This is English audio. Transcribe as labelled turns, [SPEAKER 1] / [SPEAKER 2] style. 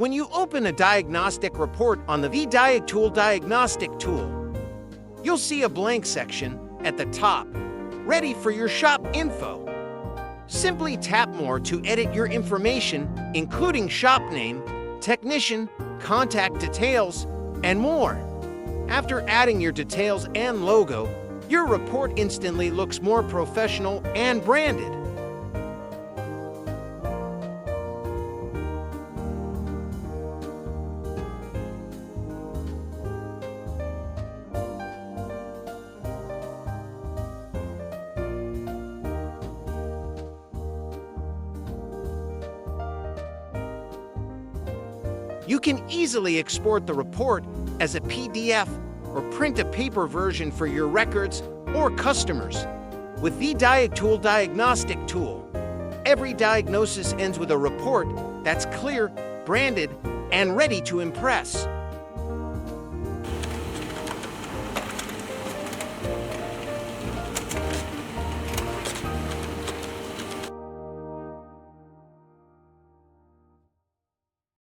[SPEAKER 1] When you open a diagnostic report on the VDIAGTOOL Diagnostic tool, you'll see a blank section at the top, ready for your shop info. Simply tap More to edit your information, including shop name, technician, contact details, and more. After adding your details and logo, your report instantly looks more professional and branded. You can easily export the report as a PDF or print a paper version for your records or customers. With VDIAGTOOL Diagnostic tool, every diagnosis ends with a report that's clear, branded, and ready to impress.